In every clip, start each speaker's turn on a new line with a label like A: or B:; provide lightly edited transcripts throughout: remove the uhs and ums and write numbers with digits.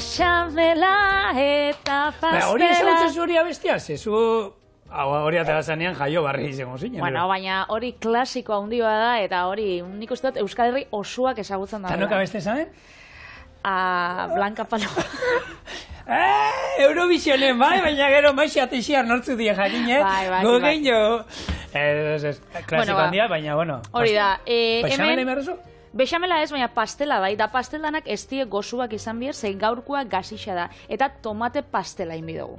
A: bexamela eta pastela.
B: Hori ezagutzen zuri abestia, zezu hori atera zanean jaio barri izango zinen.
A: Bueno, baina hori klasiko handi da, eta hori nik uste dut Euskal Herri osoak ezagutzen da.
B: Tanok abeste zanen?
A: Blanca Paloma.
B: Eurovisionen, bai, baina gero maixa teixiar nortzu die jakin, gogein jo. Klasiko handia, baina, bueno.
A: Hori da.
B: Bexamela imerrezu?
A: Bexamela ez, baina pastela bai, da pastelanak ez die gozuak izan bier, zein gaurkoa gazixa da. Eta tomate pastela inbidugu.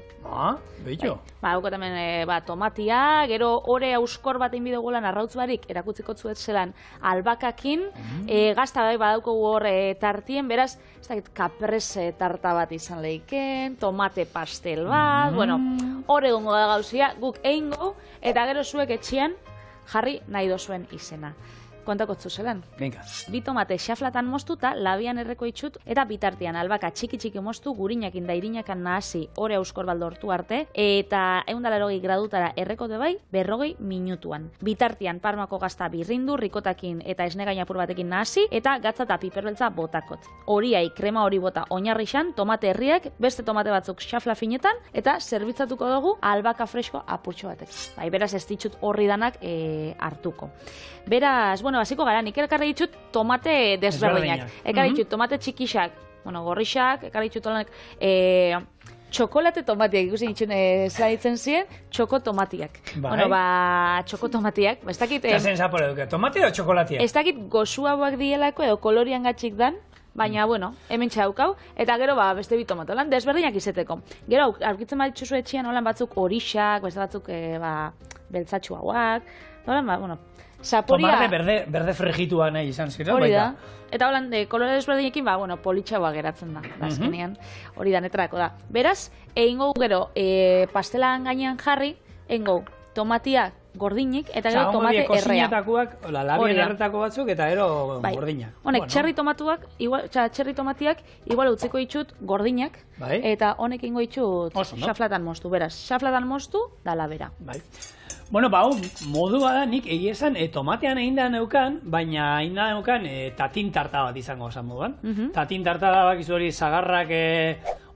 B: Beito.
A: Hauko hemen tomatia, gero ore auskor bat inbidugu lan arrautz barik, erakutziko zuet zelan albakakin, gazta bai badaukogu hor tartien, beraz, ez dakit kaprese tarta bat izan lehiken, tomate pastel bat, bueno, hor egongo da gauzia, guk egingo, eta gero zuek etxian jarri nahi dozuen izena. Kontakotzu zelan.
B: Venga.
A: Bi tomate xaflatan moztuta, labian erreko itxut, eta bitartean albaka txiki-txiki moztu, gurinakin da irinakan nahasi ore auskor baldortu arte, eta 180 gradutara errekote bai, 40 minutuan. Bitartean parmako gazta birrindu, rikotakin eta esnegain apur batekin nahasi, eta gatza eta piperbeltza botakot. Horiai, krema hori bota oinarrixan, tomate herriak, beste tomate batzuk xafla finetan, eta zerbitzatuko dugu albaka fresko apurtxo batek. Bai, beraz ez ditut horri danak hartuko. Beraz, bueno, hasiko gara, nik elkarri ditut tomate desberdinak. Ekarri ditut tomate txikixak, bueno, gorrixak, ekarri ditut olanak txokolate tomatiak, ikusi ditxun zaitzen ziren, txokotomatiak. Bueno, txokotomatiak, ez dakit...
B: Zazen zapore duke, tomate o txokolatiak?
A: Ez dakit gozuagoak dielako edo kolorian gatxik dan, baina, bueno, hemen txaukau, eta gero beste bi tomate, lan desberdinak izeteko. Gero, aurkitzen bat ditxuzu etxian, holan batzuk horixak, beste batzuk beltzatxuagoak, bueno, zaporia...
B: Tomate berde fregitua nahi izan ziren,
A: hori da. Eta holan, kolore desberdinekin, bueno, politxagoa geratzen da, azkenean, hori da, netrako da. Beraz, egingo gero, pastelan gainean jarri, egingo tomatiak gordinik, eta gero tomate errea.
B: Kozinetakoak, labien erretako batzuk, eta gero gordinak.
A: Honek, txerri tomatiak, igual utziko itxut gordinak, eta honek ingo itxut xaflatan moztu, beraz, xaflatan moztu, da labera.
B: Bueno, modua da, nik egia esan, tomatean egin da neukan, baina egin da neukan tatin tarta bat izango esan moduan. Tatin tarta da bakizu hori zagarrak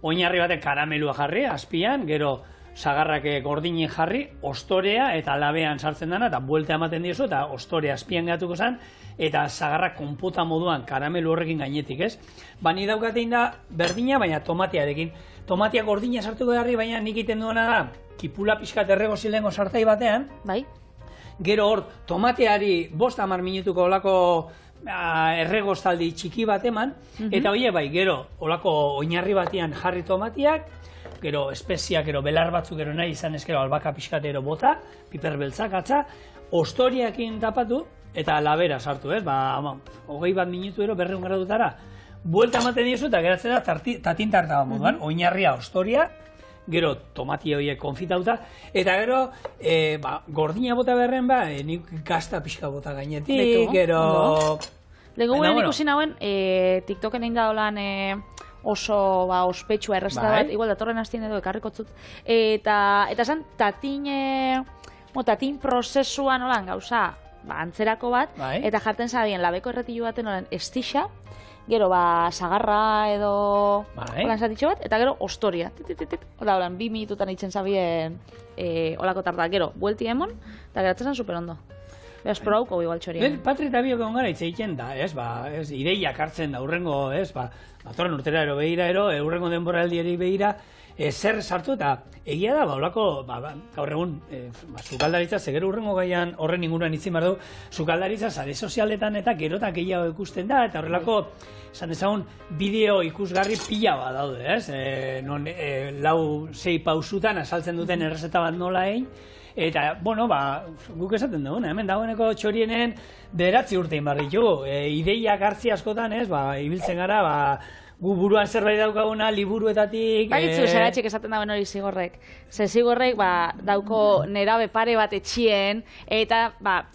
B: oinarri batek karamelua jarri, azpian, gero zagarrak gordinen jarri, ostorea eta labean sartzen dana, eta buelta ematen diozu, eta ostorea azpian gatuko zen, eta zagarrak konpota moduan karamelu horrekin gainetik, ez? Bani daukatein da berdina, baina tomatearekin. Tomatia gordina sartuko darri, baina nik iten duena da, kipula pixkat errego zilengo sartai batean, gero hor, tomateari 5-10 minutuko olako erregoztaldi txiki bat eman, eta hori gero olako oinarri batean jarri tomatiak, gero espeziak, gero belar batzuk gero nahi izan ezkero albaka pixkatero bota, piper beltzak atza, ostoriakin tapatu, eta labera sartu, ez? 20 minutu ero 200 gradutara, buelta ematen diozu eta geratzen da tatin tarta bat moduan, oinarria, ostoria, gero tomati horiek konfitauta, eta gero gordina bota berren nik gazta pixka bota gainetik, gero...
A: Lego guen ikusi nauen, TikToken egin da holan oso ospetsua errezeta bat, igual datorren hastien edo ekarrikotzut, eta esan tatin prozesuan holan gauza antzerako bat, eta jarten zabien labeko erretilu baten holan estixa, gero zagarra edo holan zatitxo bat, eta gero ostoria. Holan, 2 minututan itzen zabien holako tarta, gero, buelti emon, eta geratzen zen super ondo. Beraz, probauko igual txorien.
B: Patri eta biok egon gara hitz egiten da, ez, ideiak hartzen da, urrengo, ez, datorren urtera ero behira, urrengo denbora aldiari behira, zer sartu eta egia da, holako, gaur egun, sukaldaritza, zegero urrengo gaian horren inguruan itzin behar du, sukaldaritza sare sozialetan eta gerotak gehiago ikusten da, eta horrelako, esan dezagun, bideo ikusgarri pila bat daude, ez? Non 4-6 pausutan asaltzen duten errezeta bat nola egin, eta, bueno, guk esaten dugu, hemen dagoeneko txorienen 9 urtein barri ditugu, ideiak hartzi askotan, ez, ibiltzen gara, gu buruan zerbait daukaguna, liburuetatik...
A: Bagitzu, zeratxik esaten dauen hori Zigorrek. Ze Zigorrek dauko nerabe pare bat etxien, eta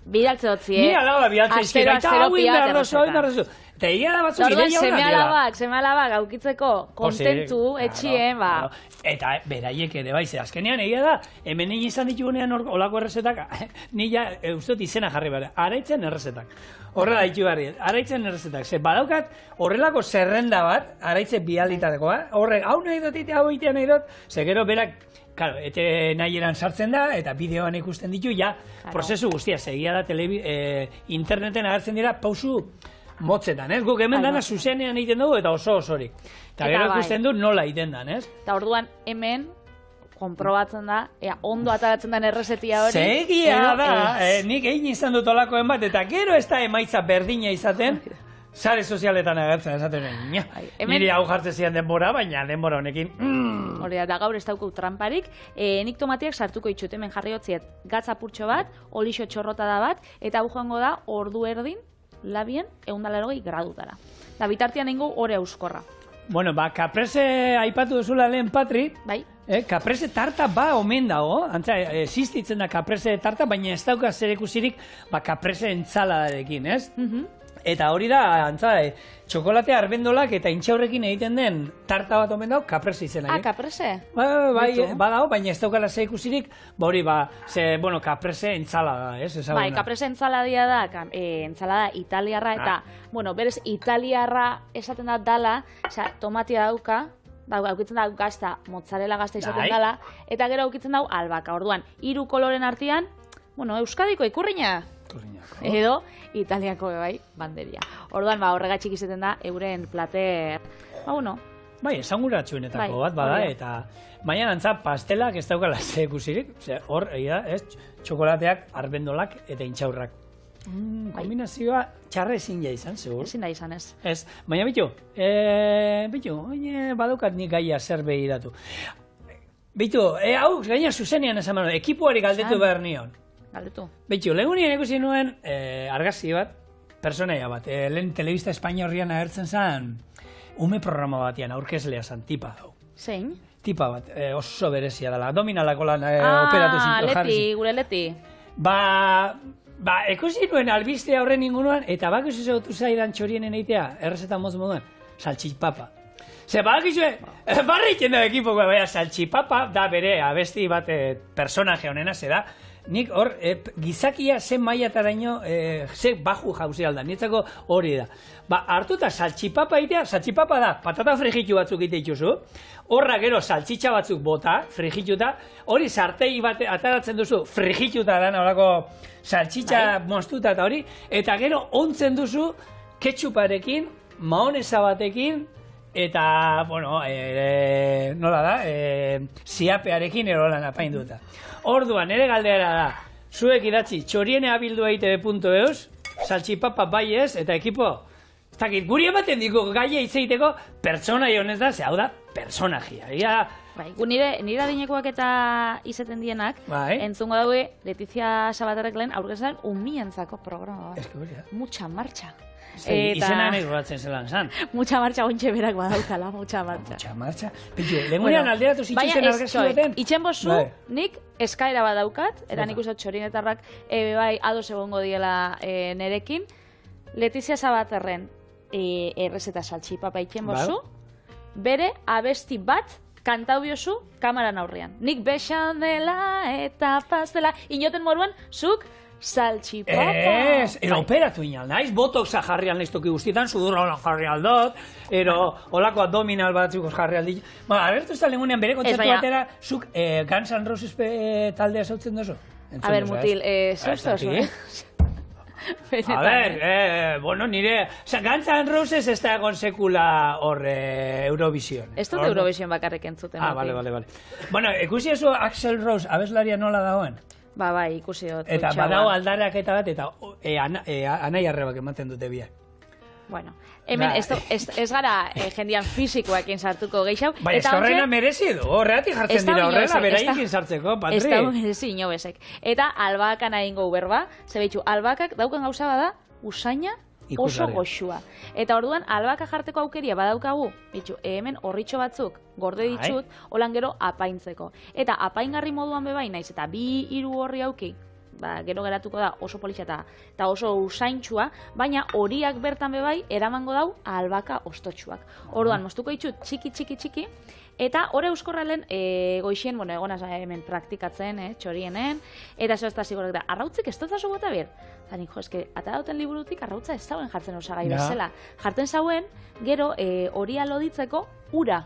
A: bidaltze dutzi,
B: Mira, bidaltze izkera, eta hau indarrozu. Eta egia da batzuk ideia honak.
A: Seme-alabak aukitzeko kontentu, etxien, ba...
B: Eta beraiek ere bai, azkenean egia da, hemen egin izan ditugunean olako errezetak, ni ja, uste izena jarri behar, araitzen errezetak. Horrela ditu behar, araitzen errezetak. Ze badaukat horrelako zerrenda bat, araitzen bialitatekoa, horrek, hau nahi dut, hau itea nahi dut, ze gero berak, claro, ete nahieran sartzen da, eta bideoan ikusten ditu, ja, prozesu guztia, egia da, interneten agertzen dira, pausu motzetan, ez? Guk hemen dana zuzenean egiten dugu, eta osorik. Eta gero ikusten du nola egiten dan, ez?
A: Eta orduan hemen, konprobatzen da, ondo ataratzen den errezetia hori.
B: Segia da, nik egin izan dut olakoen bat, eta gero ez da emaitza berdina izaten, sare sozialetan agertzen esaten niri hau jartzen zian denbora, baina denbora honekin...
A: Hori da, gaur ez dauko tramparik, nik tomatiak sartuko itxut, hemen jarri hotziet gatza purtxo bat, olixo txorrotada bat, eta hau joango da ordu erdin, labien, 180 gradutara. Da bitartian nengo ore euskorra.
B: Bueno, ba, kaprese aipatu duzula lehen, Patri.
A: Bai.
B: Kaprese tarta ba omen dago, antza, existitzen da kaprese tarta, baina ez dauka zer ikusirik, ba, kaprese entsaladarekin, ez? Eta hori da, antza, txokolatea arbendolak eta intxaurrekin egiten den tarta bat omen dago, kaprese izena.
A: Kaprese?
B: Bai, badago, baina ez daukala zer ikusirik, ba hori, ba, bueno, kaprese entsalada, ez?
A: Bai, kaprese entsaladia da, entsalada italiarra, eta, bueno, berez italiarra esaten da dala, osea, tomatia dauka, aukitzen da gazta, mozzarella gazta izaten dala, eta gero aukitzen dau albaka. Orduan, 3 koloren artean, bueno, euskadiko ikurriña. Edo, italiako bai, banderia. Orduan, ba, horregatxik izaten da, euren plater, ba, bueno.
B: Bai, esanguratsuenetako bat bada, eta baina antza pastelak ez daukala zekusirik, hor, ez, txokolateak, arbendolak eta intxaurrak. Kombinazioa txarra ezin ja izan, segur?
A: Ezin da izan, ez.
B: Ez, baina bitu, badaukat nik gaia zer behiratu. Bitu, hau, gaina zuzenean esan manu, ekipuari galdetu behar nion.
A: Galdetu.
B: Bitu, lehengunien ikusi nuen argazki bat, personaia bat, lehen telebista Espainia horrian agertzen zen, ume programa batean, aurkezlea zen, tipa hau.
A: Zein?
B: Tipa bat, oso berezia dela, dominalako lan operatu zintu jarri.
A: Gure leti.
B: Ba, ikusi nuen albiste horren inguruan, eta bak ez ezagutu zaidan txorienen eitea, errezetan moz moduan, saltxipapa. Ze bak izue, barriken da ekipoko, baina saltxipapa da bere abesti bat personaje honena, zera, nik hor, gizakia zen mailataraino, ze baju jauzi alda, nietzako hori da. Ba, hartuta saltxipapa egitea, saltxipapa da, patata frijitu batzuk egite dituzu, horra gero saltxitxa batzuk bota, frijituta, hori sartei bat ataratzen duzu, frijituta da, horako saltxitxa moztuta eta hori, eta gero ontzen duzu ketchuparekin, maonesa batekin, eta, bueno, nola da, ziapearekin erolan apainduta. Orduan, ere galdera da, zuek idatzi txorieneabildua.eus, saltxipapa bai ez, eta ekipo, guri ematen diku gaia itzeiteko pertsonai honez da, ze hau da, personajia.
A: Bai, nire adinekoak eta izaten dienak, entzungo daue, Letizia Sabaterrek lehen aurkezan umientzako programa bat. Mucha marcha.
B: Izena nahi goratzen zelan zan.
A: Mucha marcha ontxe berak badaukala, mucha marcha.
B: Mucha marcha. Lehengunean alderatu zitxuzen argazki baten.
A: Itxen bozu, nik eskaera badaukat, eta nik uste txorinetarrak bai ados egongo diela nerekin. Letizia Sabaterren errezeta saltxipapa itxen bozu, bere abesti bat kantau biozu kamaran aurrean. Nik bexan dela eta pastela, inoten moruan, zuk saltxipapa.
B: Ero operatu inal, naiz, botoxa jarri alnaiz toki guztietan, sudurra hola jarri aldot, ero olako abdominal batzuk jarri aldi. Agertu ez da lehengunean bere kontzertu batera, zuk Guns N' Roses taldea zautzen dozu?
A: A ber, mutil, zuztozu,
B: A ver, bueno, nire... Guns N' Roses ez da egon sekula hor Eurovision.
A: Ez dut Eurovision bakarrik entzuten.
B: Vale. Bueno, ikusi ezu Axl Rose abeslaria nola dagoen?
A: Bai, ikusi dut.
B: Eta badao aldarak eta bat, eta anai arrebak ematen dute biak.
A: Bueno, hemen ez gara jendian fizikoekin sartuko gehiago.
B: Bai, ez horrena merezi du, horreatik jartzen dira horrela, beraiekin sartzeko, Patri.
A: Ez da merezi inobesek. Eta albakan ahingo uberba, zebeitu, albakak daukan gauza bada, usaina oso goxua. Eta orduan, albaka jarteko aukeria badaukagu, hemen horritxo batzuk gorde ditut, holan gero apaintzeko. Eta apaingarri moduan bebai naiz, eta 2-3 horri auki, gero geratuko da oso politxa eta oso usaintxua, baina horiak bertan bebai eramango dau albaka ostotxuak. Orduan, moztuko ditut txiki, eta hori euskorralen goixien, egonaz hemen praktikatzen, txorienen, eta ez da zigorek da, arrautzik ez dut bota bir? Zanik, eske, ata dauten liburutik arrautza ez zauen jartzen osagai bezala. Jartzen zauen, gero horia loditzeko ura.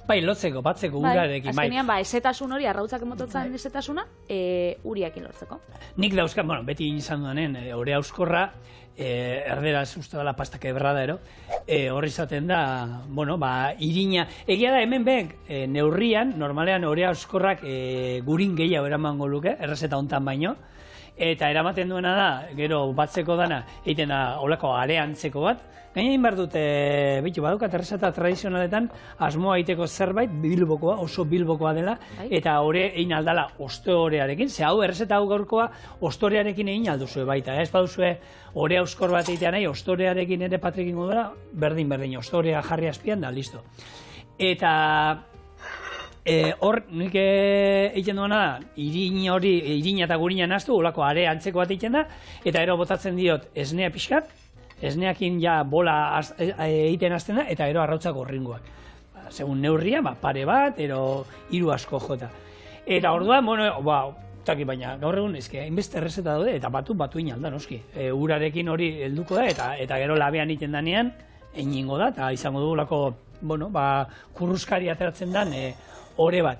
B: Bai, lotzeko, batzeko urarekin.
A: Azkenean, ezetasun hori, arrautzak emototzen ezetasuna, uriakin lortzeko.
B: Nik dauzkan, beti izan duanen, hori euskorra, erderaz uste dela pasta quebrada, horri izaten da, irina. Egia da, hemen behek, neurrian, normalean hori euskorrak gurin gehiago eramango luke, errezeta hontan baino, eta eramaten duena da, gero batzeko dana, egiten da, holako areantzeko bat, gaina egin behar dute, badukat errezeta tradizionaletan, asmoa egiteko zerbait, bilbokoa, oso bilbokoa dela, eta hori egin aldala ostorearekin, ze hau errezeta hau gaurkoa ostorearekin egin alduzue baita, ez baduzue hori euskor bat egitea nahi, ostorearekin ere patrikin dela, berdin, ostorea jarri azpian da, listo. Eta hor, nik egiten duena da, irina eta gurina naztu, holako are antzeko bat egiten da, eta ero botatzen diot esnea pixkat, esneakin ja bola egiten azten da, eta ero arrautzak horringoak. Segun neurria, pare bat, ero 3 asko jota. Eta orduan, baina gaur egun, hainbeste errezeta daude, eta batu inalda, noski. Urarekin hori helduko da, eta gero labean egiten danean, eningo da, eta izango dugulako, kurruskari ateratzen dan, ore bat.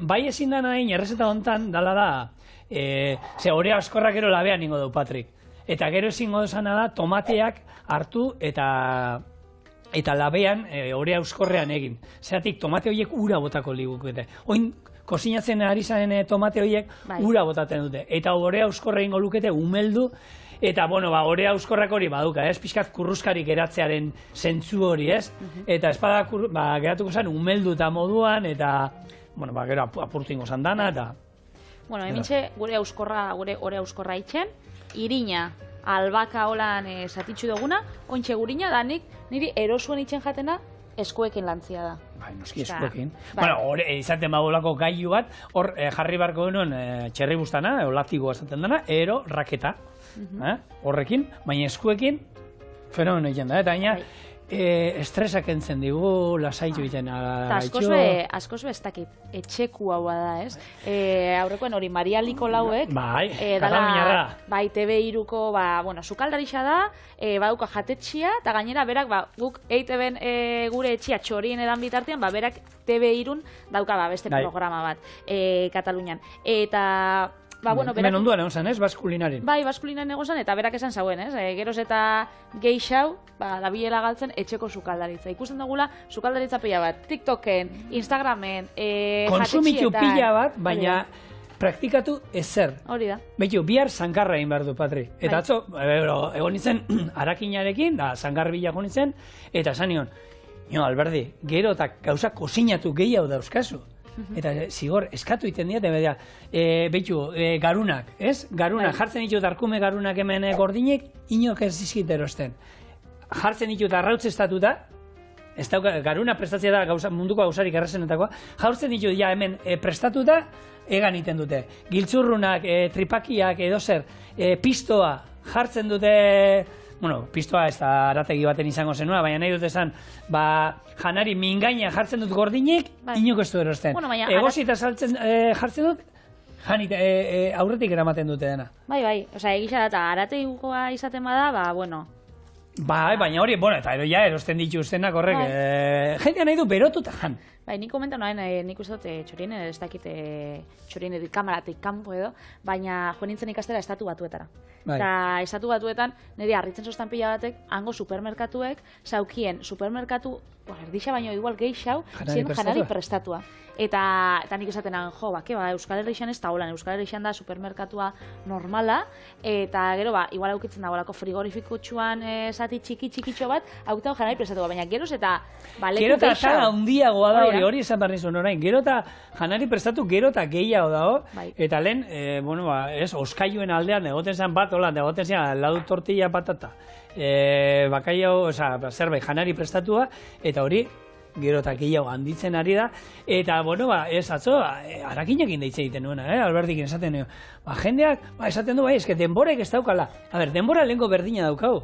B: Bai ezin da nahi, errezeta hontan, dala da, ze ore askorrak gero labean ingo du, Patrik. Eta gero ezingo duzana da, tomateak hartu eta labean ore euskorrean egin. Zeratik, tomate horiek ura botako ligukete. Oin, kozinatzen ari zaren tomate horiek ura botaten dute. Eta ore euskorre ingo lukete umeldu, eta, ore euskorrak hori baduka, pixkat kurruskarik geratzearen zentzu hori, ez? Eta espada geratuko zen umeldu eta moduan, eta, gero apurtu ingo zan dana, eta...
A: Hementxe gure ore euskorra itxen, irina albaka holan zatitxu duguna, ointxe gurina danik niri erosuen itxen jatena eskuekin lantzia da.
B: Noski eskuekin. Izaten badolako gailu bat, hor jarri barko genuen txerri bustana, latigoa esaten dena, ero raketa. Horrekin, baina eskuekin fenomeno egiten da, eta baina estresak entzen digu, lasaitu egiten gaitxo.
A: Askoz ez dakit, etxeku hau da, ez? Aurrekoen hori Maria Nikolauek,
B: Kataluniarra.
A: Bai, TV3ko, sukaldarixa da, baduka jatetxia, eta gainera berak, guk EITB-en gure etxia txorien edan bitartean, berak TV3-un dauka beste programa bat, Katalunian. Eta...
B: Hemen onduan egon zen, ez? Baskulinaren.
A: Bai, baskulinaren egon zen, eta berak esan zauen, ez? Geroz eta geixau, dabilela galtzen etxeko sukaldaritza. Ikusten dugula, sukaldaritza pila bat, TikToken, Instagramen, jatetxietan...
B: Konsumitu pila bat, baina praktikatu ezer.
A: Hori da.
B: Bihar zangarra egin behar du, Patri. Eta atzo, egon nintzen, harakinarekin, zangar bila egon nintzen, eta esan nion, Alberdi, gero eta gauza kozinatu gehiago dauzkazu. Eta zigor, eskatu iten dira, garunak, ez? Garunak, jartzen ditut arkume garunak hemen gordinek, inok ez dizkit erosten. Jartzen ditut arrautz estatuta, garuna prestatzea da munduko gauzarik errazenetakoa, jartzen ditut hemen prestatuta, egan iten dute. Giltzurrunak, tripakiak, edo zer, pistoa, jartzen dute... pistoa ez da arategi baten izango zenua, baina nahi dut esan, janari mingaina jartzen dut gordinek, inok ez du erosten. Egosita jartzen dut, aurretik eramaten dute dena.
A: Bai, egisa da, eta arategikoa izaten bada,
B: baina hori, eta erosten dituztenak horrek, jendea nahi du berotuta jan.
A: Nik komenta noen, nik uste dut txorien, ez dakit txorien kamaratik kanpo edo, baina joan nintzen ikastera estatu batuetara. Eta estatu batuetan, nire harritzen sostan pila batek, hango supermerkatuek, zaukien supermerkatu, erdixa baino igual geixau, ziren janari prestatua. Eta nik esaten Euskal Herrixan ez da holan, Euskal Herrixan da supermerkatua normala, eta gero, igual aukitzen dagoelako frigorifikotxuan zati txiki-txikitxo bat, aukitago janari prestatua, baina geroz eta leku geixau. Gero eta handiagoa da hori esan behar nizun orain, gero eta janari prestatu gero eta gehiago dago,
B: eta lehen, oskailuen aldean egoten zen bat, egoten zen ladu tortilla patata, bakaio, zerbait janari prestatua, eta hori gero eta gehiago handitzen ari da, eta, bueno, ez atzo, Arakinekin deitze egiten nuena, Albertikin esaten nuen, jendeak, esaten du, eske denborek ez daukala. A ber, denbora lehenko berdina daukagu.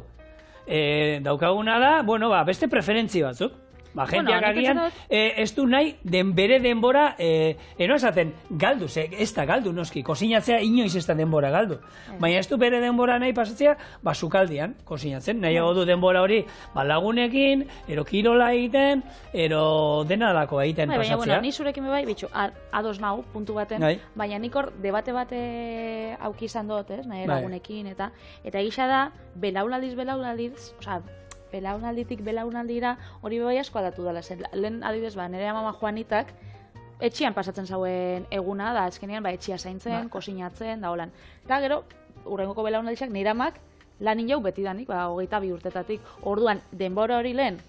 B: Daukaguna da, bueno, beste preferentzi batzuk. Jendeak agian ez du nahi bere denbora, eno esaten galdu, ez da galdu noski, kosinatzea inoiz ez da denbora galdu. Baina ez du bere denbora nahi pasatzea, sukaldian kosinatzen, nahiago du denbora hori lagunekin, ero kirola egiten, ero dena dako egiten pasatzea.
A: Baina, bueno, ni zurekin bai, bitxu, ados nau, puntu baten, baina nik hor debate bate auki izan dut, nahi lagunekin, eta egisa da, belaunaldiz, oza, belaunalditik belaunaldira hori bai asko aldatu dela zen. Lehen adibidez, nire amama Juanitak etxian pasatzen zauen eguna da, azkenean etxia zaintzen, kosinatzen, da holan. Eta gero, urrengoko belaunaldizak nire amak lanin jau betidanik, 22 urtetatik. Orduan, denbora hori lehen,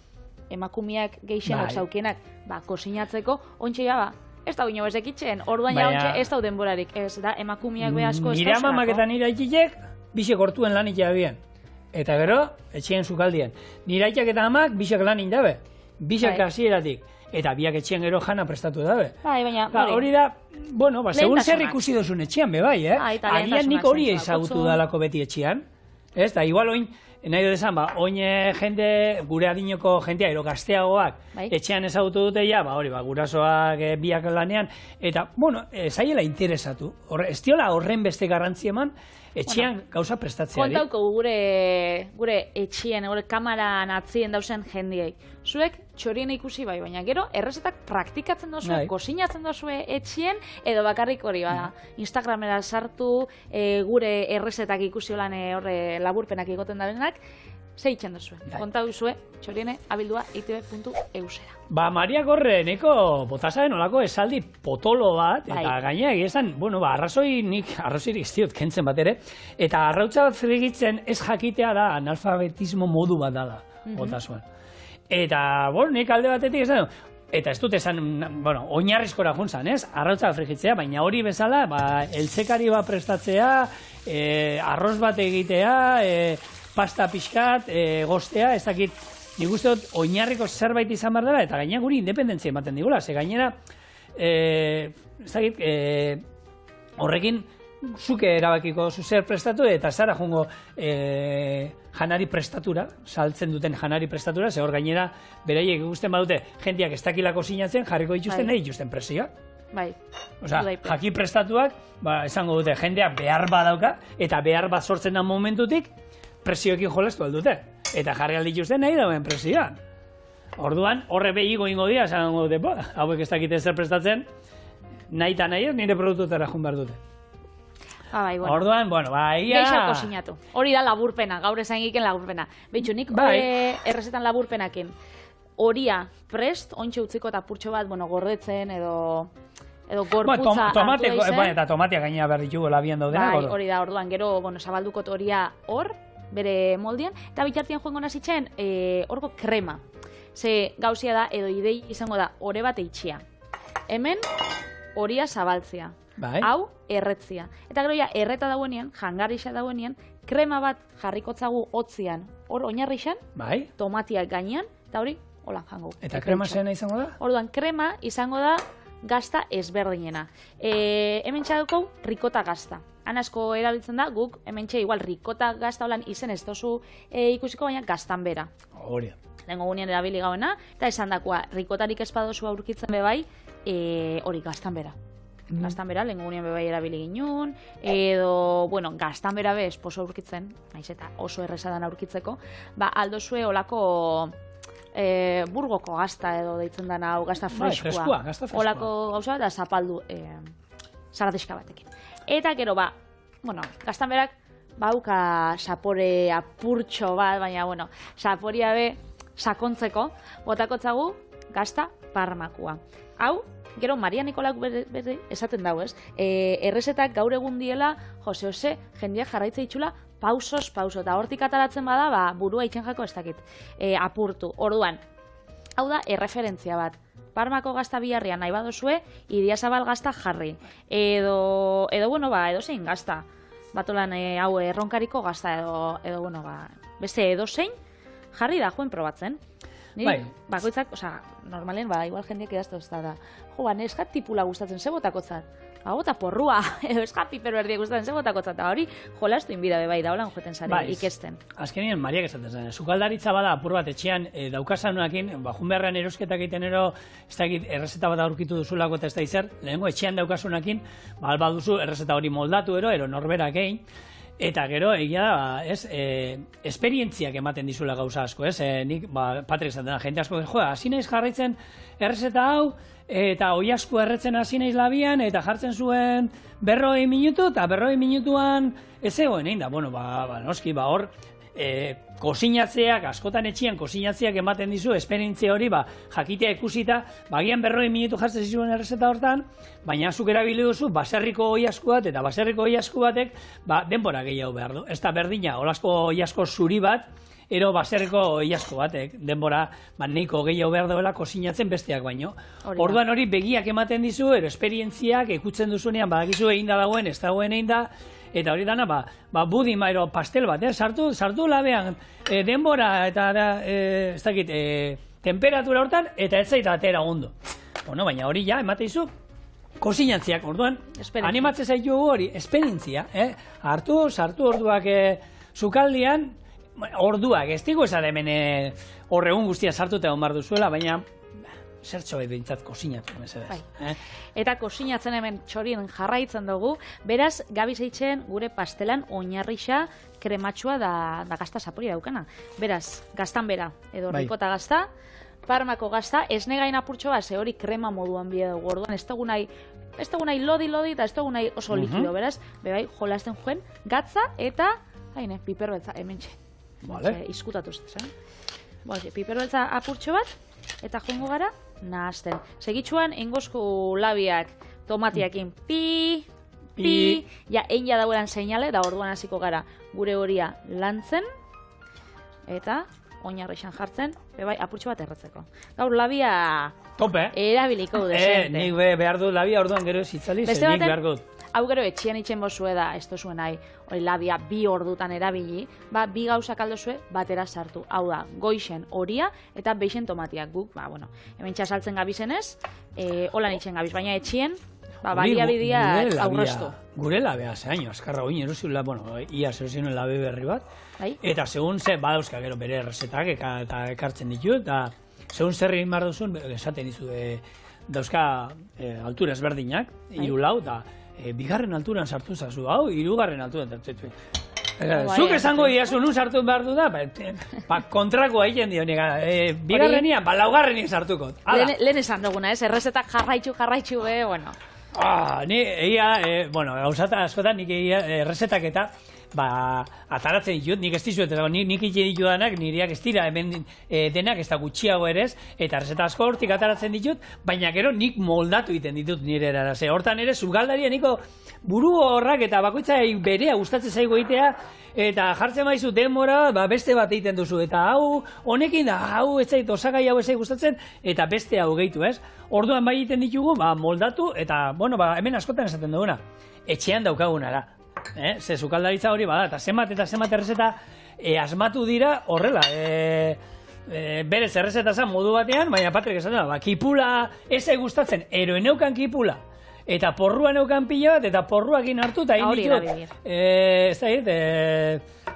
A: emakumiak geixenok zaukienak, kosinatzeko, ontsa ja, ez da uino bezek itxen, orduan ja ontsa ez da denborarik, ez da emakumiak be asko ez da.
B: Nire amamak eta nire aitzilek, bisek hortuen lanik jabien. Eta gero, etxeen sukaldien. Nire aitak eta amak, bisek lan indabe. Bisek hasieratik. Eta biak etxean gero jana prestatu dabe.
A: Baina,
B: hori da, bueno, segun zer ikusi dozun etxean, bebai, Agian nik hori ezagutu dalako beti etxean. Ez, da, igual oin, nahi dut esan, oin jende, gure adinoko jentea, ero gazteagoak, etxean ezagutu dute ja, hori, gurasoak biak lanean, eta, bueno, zaiela interesatu. Ez diola horren beste garrantzi eman, etxean gauza prestatzeari.
A: Kontauko gure etxien, gure kamaran atzien dauzen jendiei. Zuek txorien ikusi bai, baina gero errezetak praktikatzen dozue, kosinatzen dozue etxien, edo bakarrik hori, Instagramera sartu, gure errezetak ikusi olan horre laburpenak egoten dabenak, zeitzen dozue. Kontau duzue, txoriene abildua itv.eusera.
B: Maria Gorre, neko botasaren olako esaldi potolo bat, eta gaina egizan, bueno, arrazoirik ez diot kentzen bat ere, eta arrautza bat frigitzen ez jakitea da analfabetismo modu bat dala, botasuan. Eta, bueno, nik alde batetik esan, eta ez dut esan, bueno, oinarrizkora juntzan, ez? Arrautza frigitzea, baina hori bezala, eltzekari bat prestatzea, arroz bat egitea, pasta pixkat, goztea, ez dakit, nik uste dut oinarriko zerbait izan behar dela, eta gaina guri independentzia ematen digula, ze gainera, ez dakit, horrekin, zuke erabakiko zuzer prestatu, eta zara jungo janari prestatura, saltzen duten janari prestatura, ze hor gainera, beraiek ikusten badute, jentiak ez dakilako sinatzen, jarriko dituzten nahi dituzten presioak. Osa, jaki prestatuak, esango dute, jendeak behar badauka, eta behar bat sortzen da momentutik, presioekin jolastu aldute. Eta jarri aldituzten nahi dauen presioan. Orduan, horre behigo ingo dira, esango dute, hauek ez dakite zer prestatzen, nahi eta nahi ez nire produktutara jun behar dute. Orduan, bueno,
A: Geixako sinatu. Hori da laburpena, gaur esan egiten laburpena. Beitxu, nik errezetan laburpenakin horia prest, ontsa utziko eta purtxo bat, gordetzen edo gorputza hartu eizen.
B: Eta tomatia gaina behar ditugu labian daudenak.
A: Hori da, orduan, gero, zabaldukot horia hor, bere moldian, eta bitartian joango nazitzen horko krema. Ze gauzia da, edo idei izango da, ore bat eitxia. Hemen, horia zabaltzea. Hau, erretzia. Eta gero ja, erreta dauenean, jangarrixa dauenean, krema bat jarrikotzagu hotzian, hor oinarrixan, tomatiak gainean, eta hori, holan jango.
B: Eta krema zena izango da?
A: Orduan, krema izango da gazta ezberdinena. Hemen txaduko, rikota gazta. Anasko erabiltzen da, guk hemen txe igual rikota gazta holan izen ez dozu ikusiko, baina gaztan bera.
B: Hori.
A: Lengo gunean erabili gauena, eta esan dakoa, rikotarik espadozu aurkitzen bebai, hori gaztan bera. Gaztan bera, lengo gunean bebai erabili ginun, edo, bueno, gaztan bera be esposo aurkitzen, naiz eta oso errezadan aurkitzeko, aldozue olako burgoko gazta edo deitzen dana, gazta freskua. Olako gauza da zapaldu zarateska batekin. Eta gero, gaztan berak, bauka sapore apurtxo bat, baina, bueno, saporia be sakontzeko, botakotzagu gazta parmakua. Hau, gero, Maria Nikolak bere esaten dago, ez? Errezetak gaur egun diela, Jose, jendeak jarraitza itxula, pausos, eta hortik ataratzen bada, burua itxen jako ez dakit, apurtu. Orduan, hau da, erreferentzia bat. Parmako gazta biharrian nahi badozue, Idiazabal gazta jarri. Edo zein gazta. Batolan, hau, erronkariko gazta, edo beste edo zein, jarri da joen probatzen. Bakoitzak, normalen, igual jendeak edazte da. Neska tipula gustatzen, ze botakotzat? Bota porrua, edo eska piper berdiak gustatzen, ze botakotzat? Hori, jolastu inbida bai, da holan joeten zare, ikesten.
B: Azkenien, Mariak esaten zen, sukaldaritza bada apur bat etxean daukasanuakin, jun beharrean erosketak egiten ez dakit errezeta bat aurkitu duzulako eta ez da izer, lehenengo etxean daukasunakin, alba duzu errezeta hori moldatu ero norberak egin, eta gero, egia da, esperientziak ematen dizula gauza asko, nik, Patrik esaten da, jente asko, hasi naiz jarraitzen errezeta hau, eta oiazko erretzen hasi naiz labian, eta jartzen zuen 40 minutu, eta 40 minutuan ez egoen egin da, noski, hor, kosinatzeak, askotan etxian kosinatzeak ematen dizu, esperientzia hori, jakitea ikusita, bagian 40 minutu jartzen zizuen errezeta hortan, baina zuk erabili duzu, baserriko oiazko bat, eta baserriko oiazko batek, denbora gehiago behar du. Ez da berdina, olazko oiazko zuri bat, ero baserriko oiazko batek, denbora neiko gehiago behar duela kosinatzen besteak baino. Orduan hori begiak ematen dizu, ero esperientziak, ikutzen duzunean, badakizu egin da dagoen, ez dagoen egin da, eta hori dana, budima ero pastel bat, sartu labean denbora eta ez dakit, temperatura hortan, eta ez zait atera ondo. Baina hori ja, emate izu, kosinatziak, orduan, animatzen zaitu hori, esperientzia, sartu orduak sukaldian, orduak, ez digu esan hemen horregun guztia sartuta egon behar duzuela, baina zertxo behit bintzat kosinatu, mesedez.
A: Eta kosinatzen hemen txorien jarraitzen dugu, beraz, Gabi zeitzen gure pastelan oinarrixa krematxua da gazta sapori daukana. Beraz, gaztan bera, edo rikota gazta, parmako gazta, esne gain apurtxo bat, ze hori krema moduan bide dugu, orduan, ez dugu nahi lodi, eta ez dugu nahi oso likido, beraz, bebai, jolasten joen, gatza eta, piper beltza, hemen txe. Izkutatu zen. Piper beltza apurtxo bat, eta joango gara, nahazten. Segitxuan, engozko labiak tomatiakin pi, egin daueran seinale, da orduan hasiko gara gure horia lantzen, eta oinarrixan jartzen, bebai, apurtxo bat erratzeko. Gaur labia erabiliko desente.
B: Nik behar dut labia, orduan gero zitzali, nik behar dut.
A: Hau gero etxian itxen bozue da, ez dozuen nahi, hori labia 2 ordutan erabili, 2 gauzak aldozue batera sartu. Hau da, goixen horia eta beixen tomatiak guk, hemen txasaltzen gabizenez, holan itxen gabiz, baina etxien, baliabideak aurreztu.
B: Gure labea zehaino, azkarra oin erosila, ia zerozien labe berri bat, eta segun ze, badauzka gero bere errezetak eta ekartzen ditu, eta segun zerri inbar duzun, esaten dizu, dauzka altura ezberdinak, 3 eta bigarren alturan sartu zazu, hau, 3. alturan tartzetu. Zuk esango diazu, nun sartu behar du da, kontrakoa egiten dio, bigarrenian, 4. sartuko.
A: Lehen esan duguna, errezetak jarraitxu,
B: Ni egia, gauzata askotan, nik egia errezetak eta ataratzen ditut, nik ez dizuet, nik egin ditudanak, niriak ez dira, hemen denak ez da gutxiago ere ez, eta errezeta asko hortik ataratzen ditut, baina gero nik moldatu egiten ditut nire erara. Hortan ere, sukaldaria niko buru horrak eta bakoitza berea gustatzen zaigu egitea, eta jartzen maizu denbora, beste bat egiten duzu, eta hau, honekin da, hau ez zait, osagai hau ez zait gustatzen, eta beste hau gehitu, ez? Orduan bai egiten ditugu, moldatu, eta, hemen askotan esaten duguna, etxean daukagunara. Ze sukaldaritza hori bada, eta zenbat errezeta asmatu dira horrela. Berez errezeta zan modu batean, baina Patrik esaten da, kipula ez gustatzen, eroeneukan kipula, eta porrua neukan pila bat, eta porruakin hartu, eta indikot, ez da hit,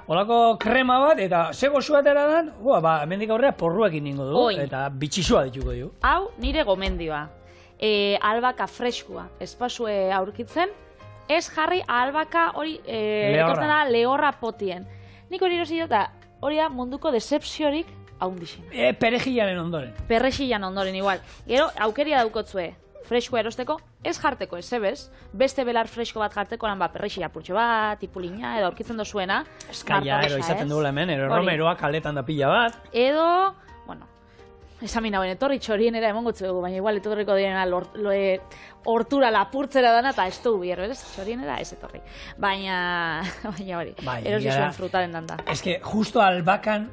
B: holako krema bat, eta ze gozuatera dan, hemendik aurrera porruakin ningo du, eta bitxisua dituko du.
A: Hau, nire gomendioa, albaka freskua, espazue aurkitzen, ez jarri albaka hori etortzen da lehorra potien. Nik hori erosi dut, hori da munduko decepziorik haundixin.
B: Perejilanen ondoren.
A: Perejilan ondoren, igual. Gero, aukeria daukotzue, freskoa erosteko, ez jarteko, ez ebez, beste belar fresko bat jarteko, lan perrexila purtxo bat, tipulina, edo aurkitzen dozuena.
B: Eskaia, ero izaten duela hemen, ero romeroa kaletan da pila bat.
A: Edo, esamin hauen, etorri txorienera emongo dugu, baina igual etorriko direna hortura lapurtzera dana, eta ez dugu bierro, ez? Txorienera ez etorri. Baina hori, erosi zuen frutaren danda.
B: Ez que, justo albakan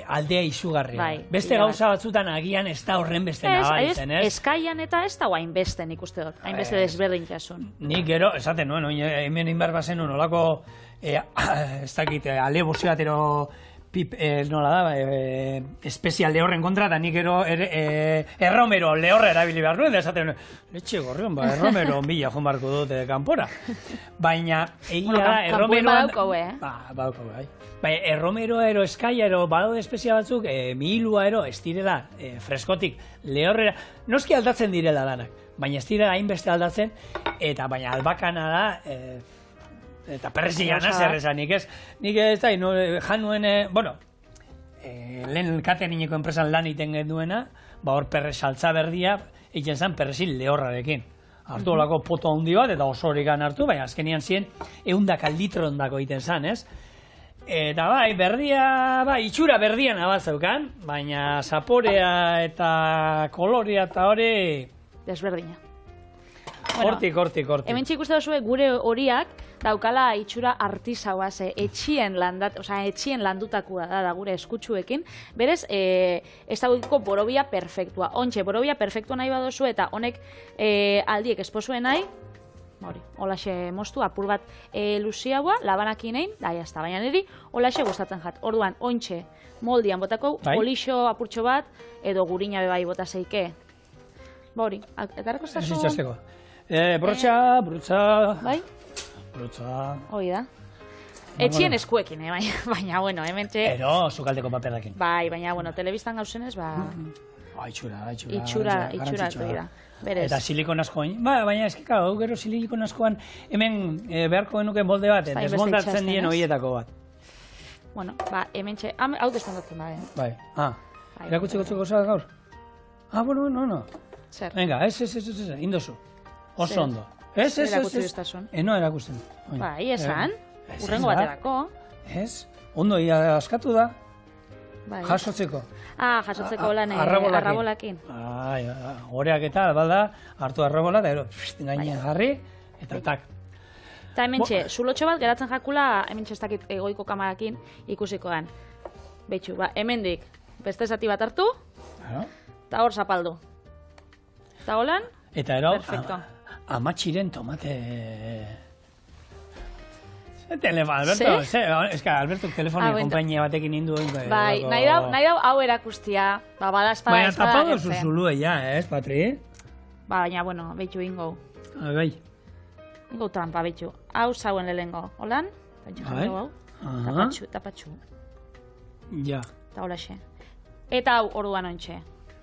B: aldea izugarria. Beste gauza batzutan agian ez da horren beste nabaitzen, ez?
A: Eskaian eta ez da guain beste nik uste dut, hain beste desberdin jasun.
B: Nik gero, esaten nuen, hemen inbar bazen olako, ez dakit, ale bozio batero nola da, espezial lehorren kontra, eta nik ero erromero lehorra erabili behar nuen, da esaten, letxe gorrion, erromero bila joan barko dute kanpora. Baina, egia da, erromeroan... Badauko, bai. Baina, erromero ero, eskaia ero, badaude espezial batzuk, mihilua ero, ez direla, freskotik, lehorrera, noski aldatzen direla danak, baina ez direla hainbeste aldatzen, eta baina albakana da, eta perresiana zer esan, nik ez da, jan nuen, bueno, lehen katerineko enpresan lan iten genduena, hor perre saltza berdia, egiten zen perresin lehorrarekin. Hartu olako poto handi bat, eta oso horikan hartu, baina azkenian ziren, 100 litron dako egiten zen, ez? Eta bai, berdia, bai, itxura berdian abatzeukan, baina zaporea eta kolorea eta hori...
A: Desberdina.
B: Hortik.
A: Hemen ikusten duzue gure horiak daukala itxura artisaua, etxien landutakoa da gure eskutsuekin. Berez, ez dagoiko borobia perfektua. Ontxe, borobia perfektua nahi badozu eta honek aldiek esposuen nahi, holaxe moztu, apur bat luziagoa, labanakin egin, da, jazta, baina niri, holaxe gustatzen jat. Orduan, ontxe, moldian botako, olixo apurtxo bat, edo gurina bebai bota zeike. Hori, eta errekostasun... Brotxa... Bai?
B: Brotxa...
A: Hoi da. Etxien eskuekin, baina, bueno, hemen txe...
B: Ero, zukaldeko papelakin.
A: Bai, baina, bueno, telebistan gauzenez, ba... Itxura dira.
B: Eta silikon askoan, baina ez kika, gero silikon askoan hemen beharko genuken molde bat, desmontatzen dien horietako bat.
A: Bueno, ba, hemen txe, hau desmontatzen da,
B: Bai, erakutzeko txeko gaur? Bueno, no.
A: Zer?
B: Venga, indozu. Oso ondo. Ez. No erakusten.
A: Bai, esan. Urrengo baterako.
B: Ez. Ondo, askatu da. Jasotzeko.
A: Jasotzeko lan arrabolakin.
B: Horeak eta, balda, hartu arrabola, eta gainen jarri, eta tak.
A: Eta hemen txe, zulotxo bat geratzen jakula, hemen txe ez dakit egoiko kamarakin ikusikoan. Betxu, hemendik, beste zati bat hartu, eta hor zapaldu. Eta holan, perfecto.
B: Amatxiren tomate... Alberto, telefonia kompainia batekin indu...
A: Bai, nahi dau hau erakustia.
B: Baina tapado zuzulue ya, Patri?
A: Baina, bueno, betxu ingo.
B: Bai.
A: Ingo trampa, betxu. Hau zauen lehengo. Holan? Tapatxu.
B: Ja.
A: Eta hola xe. Eta hau orduan ontxe.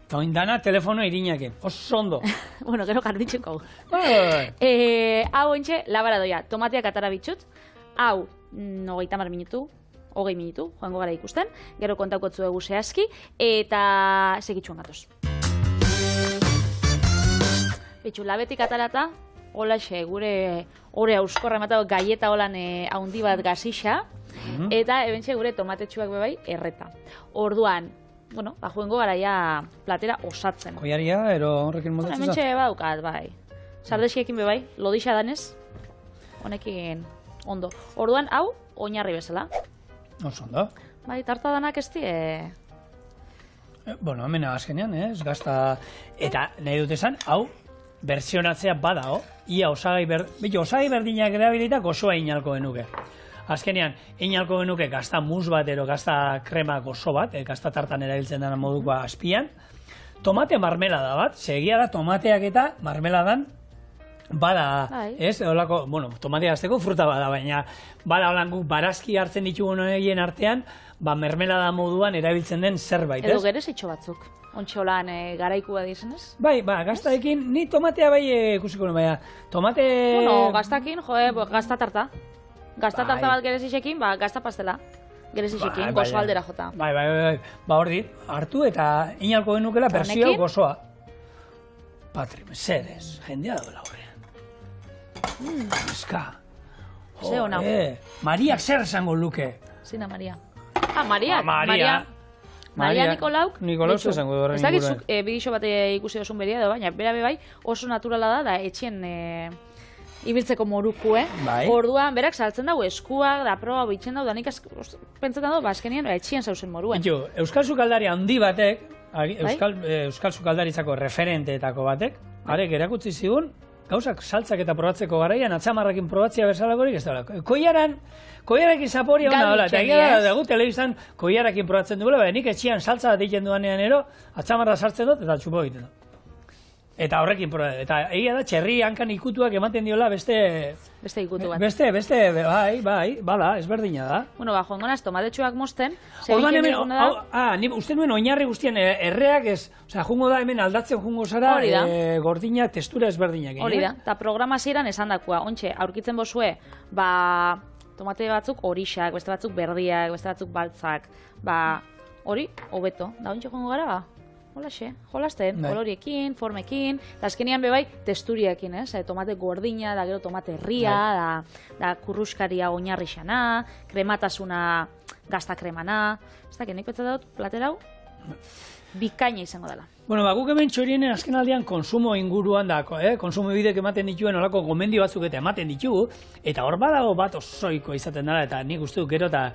B: Eta oindana telefono irinake, oso ondo.
A: Bueno, gero jarditxuko. Hau ontxe, labaradoia. Tomateak atara bitxut. Hau, 30 minutu, 20 minutu, joango gara ikusten. Gero kontaukotzu egu zehazki. Eta segitxuan gatoz. Bitxu, labetik atarata, hola xe, gure ore auskorra ematago gaieta holan haundi bat gazixa. Eta ebentxe gure tomatetxuak bebai erreta. Orduan, bueno, joengo gara ja platera osatzen.
B: Koiaria, ero horrekin moldatzen da?
A: Hementxe badaukat, bai. Sardexiekin bebai, lodixa danez, honekin ondo. Orduan, hau, oinarri bezala.
B: Oso ondo.
A: Bai, tartadanak ez die...
B: Bueno, hemen azkenean, ez gazta... Eta nahi dut esan, hau, bertzionatzea badao, ia osagai berdinak erabilita gozoa inalko genuke. Azkenean, inalko genuke gazta mus bat, ero gazta krema gozo bat, gazta tartan erabiltzen dena moduko azpian. Tomate marmelada bat, segia da tomateak eta marmeladan bada, ez? Olako, bueno, tomatea azteko fruta bada, baina bada holan guk barazki hartzen ditugun horien artean, mermelada moduan erabiltzen den zerbait, ez?
A: Edo gerezitxo batzuk, ontxe holan garaikua dizenez?
B: Bai, gaztaekin, ni tomatea bai ikusiko baina, tomate...
A: Bueno, gaztakin, gazta tarta. Gazta tarta bat gerezitxekin, gazta pastela. Gerezitxekin, gozo aldera jota. Bai,
B: hor dit, hartu eta inalko genukela berzio gozoa. Patri, mesedez, jendea dola horrean. Eska.
A: Ze hona.
B: Mariak zer esango luke?
A: Zina Maria. Maria Nikolauk.
B: Nikolauk esango horren
A: inguruan. Ez dakitzuk bidixo bat ikusi dozun beria edo, baina bera bebai oso naturala da etxien ibiltzeko morukue. Orduan, berak saltzen dago eskuak, da proba bitzen dago, da nik pentsetan dago, azkenean etxien zauzen moruen.
B: Euskal Sukaldari handi batek, Euskal Sukaldaritzako referenteetako batek, arek erakutsi zigun, gauzak saltzak eta probatzeko garaian, atzamarrakin probatzea bezalakorik ez da. Koiarakin zaporia hona dola, eta egia dugu telebizan koiarakin probatzen dugula, nik etxian saltza bat egiten duanean ero, atzamarra sartzen dut eta txupo egiten dut. Eta horrekin probatzen, eta egia da, txerri hankan ikutuak ematen diola beste
A: ikutu bat.
B: Bai, bala, ezberdina da.
A: Bueno, joango naz, tomatetxoak mosten,
B: orduan hemen, uste nuen oinarri guztien erreak ez, jungo da hemen aldatzen jungo zara, gordina, textura ezberdinak.
A: Hori da, eta programa ziren esan dakua, ontxe, aurkitzen bozue, tomate batzuk horixak, beste batzuk berdiak, beste batzuk baltzak, hori, hobeto, da ontxe joango gara, holaxe, jolasten, koloriekin, formekin, eta azkenean bebai texturiakin, tomate gordina, da gero tomate herria, da kurruskaria oinarrixana, krematasuna gazta kremana, ez dakit, nik betza dut, platerau, bikaina izango dela.
B: Bueno, guk hemen txorienen azken aldean konsumo inguruan da, konsumo bidek ematen dituen olako gomendio batzuk eta ematen ditugu, eta hor badago bat osoiko izaten dela, eta nik uste dut gero eta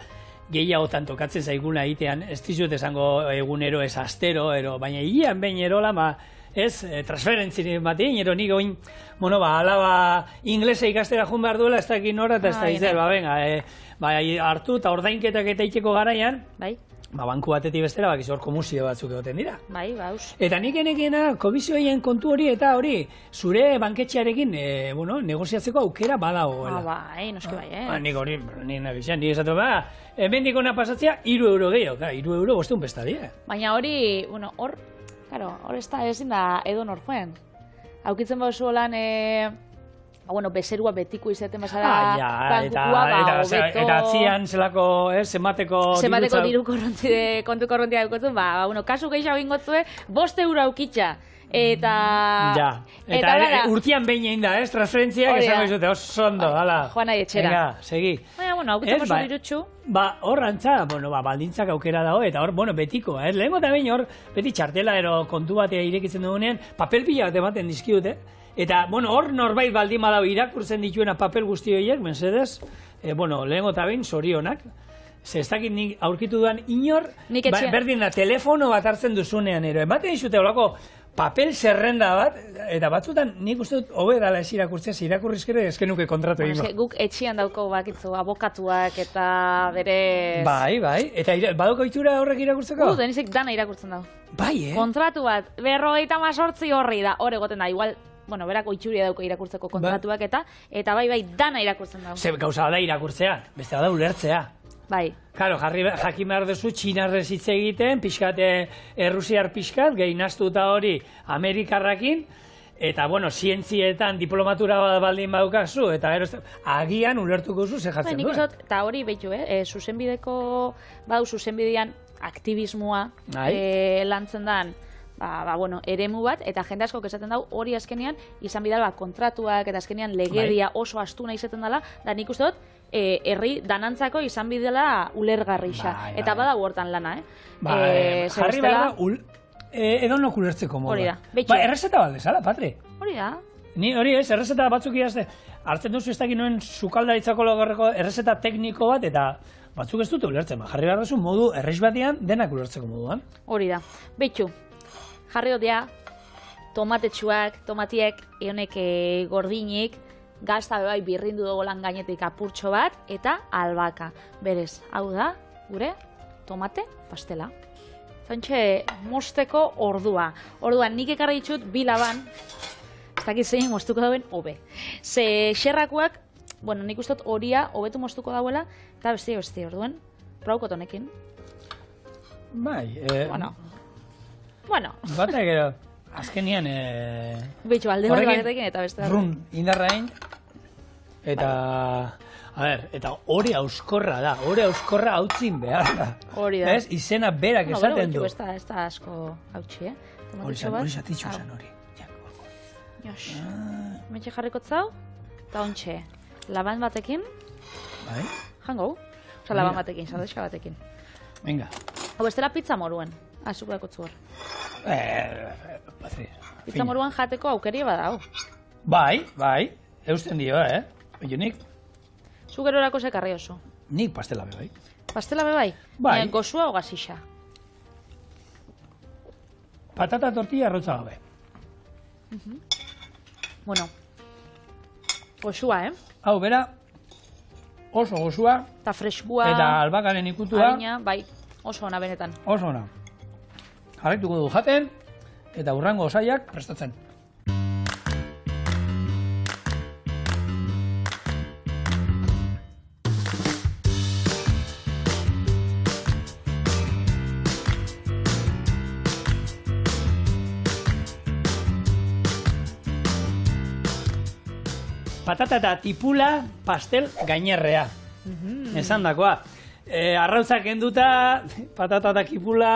B: gehiagotan tokatzen zaiguna egitean, ez dizut esango egunero, ez astero, baina hilean behin erola, transferentzirik batean, nik oin, alaba inglesa ikastera jun behar duela, ez dakit nora, eta ez da izan, hartu eta ordainketak eta iteko garaian, banku batetik bestera, hor komisio batzuk egoten dira.
A: Baus.
B: Eta nik enekena komisioien kontu hori eta hori, zure banketxearekin, negoziatzeko aukera badagoela.
A: Noski bai,
B: Nik hori, nik esatu, hemen dikona pasatzea, 3 euro gehiago, 3 euro bosteun besta dira.
A: Baina hori, hor ez da ezin da edo norfuen. Haukitzen bauzu holan, bezerua betiko izaten basara,
B: eta atzian zelako,
A: zenbateko diru kontu korrontia dukotzen, kasu gehiago ingotzue, 5 euro aukitza. Eta
B: urtean behin egin da, transferentziak esango izute, oso ondo, hala.
A: Joan nahi etxera.
B: Venga, segi.
A: Baina, haukitzen bauzu dirutxu.
B: Hor antza, baldintzak aukera dago, eta hor, betiko, lehenko eta behin hor, beti txartela kontu batea irekitzen dugunean, papel pila bat ematen dizkiute, eta, hor norbait baldin badau irakurtzen dituena papel guzti horiek, mesedez, lehenko eta behin zorionak, ez dakit nik aurkitu duan inor, berdin da, telefono bat hartzen duzunean, ematen dizute olako papel zerrenda bat, eta batzutan nik uste dut hobe dala ez irakurtzea, irakurrizkero ezkenuke kontratu egingo.
A: Guk etxian dauko bakitzu, abokatuak eta bere...
B: Bai, eta badauko itura horrek irakurtzeko?
A: Denizek dana irakurtzen dago.
B: Bai,
A: Kontratu bat, 58 horri da, hor egoten da, igual, berako itxuria dauko irakurtzeko kontratuak eta bai, dana irakurtzen dago.
B: Gauza da irakurtzea, beste da ulertzea.
A: Bai.
B: Karo, jakin behar duzu txinarrez hitz egiten, pixkat errusiar pixkat, gehi naztuta hori Amerikarrakin, eta, zientzietan diplomatura baldin badukazu, eta agian ulertuko zu zehatzen duen.
A: Eta hori, behitu, zuzenbideko, zuzenbidean aktivismoa lantzen dan, eremu bat, eta jende asko esaten dau hori azkenean izan bidala kontratuak eta azkenean legedia oso astuna izaten dela, da nik uste dut herri danantzako izan bidela ulergarri isa. Eta bada hortan lana,
B: jarri behar da, edo nok ulertzeko modu.
A: Hori da.
B: Errezeta baldezala, Patri.
A: Hori da.
B: Ni hori errezeta batzuk idazte, hartzen duzu ez dakit nuen sukaldaritzako logorreko errezeta tekniko bat, eta batzuk ez dute ulertzen, jarri behar duzu modu errez batean denak ulertzeko moduan.
A: Hori da. Beitxu, jarri odea, tomatetxuak, tomatiek, eonek gordinik, gazta bebai birrindu dogolan gainetik apurtxo bat, eta albaka. Berez, hau da, gure, tomate pastela. Zantxe, mosteko ordua. Orduan, nik ekarri ditut bilaban, ez dakit zein mostuko dauen, hobe. Ze xerrakuak, nik uste dut horia hobetu mostuko dauela, eta beste, orduan, praukot honekin.
B: Bai,
A: Bata
B: gero, azkenian...
A: Beitxu, alde hori batekin eta beste.
B: Run, indarrain, eta... Eta hori auskorra da, hori auskorra hautzin behar da.
A: Hori da.
B: Izena berak esaten du.
A: Ez da asko hautsi,
B: Hori zatitxu zen hori.
A: Jos, metxe jarrikot zau, eta ontxe, laban batekin.
B: Bai.
A: Jango, oza, laban batekin, sardexka batekin.
B: Venga.
A: Hau, ez dela pizza moruen, azukako zuhor.
B: Patri.
A: Pizza moruan jateko aukeria badau.
B: Bai, eusten dio, Nik...
A: Zugero erako zekarri oso.
B: Nik pastela bebai.
A: Pastela bebai?
B: Bai.
A: Gozua o gazixa?
B: Patata tortilla arrotza gabe.
A: Bueno, Goxua,
B: Hau, bera, oso goxua.
A: Eta freskua.
B: Eta albakaren ikutua.
A: Harina, bai, oso ona benetan.
B: Oso ona. Jarraituko du jaten, eta hurrengo osaiak prestatzen. Patata eta tipula pastel gainerrea. Esan dakoa. Arrautzak enduta, patata eta tipula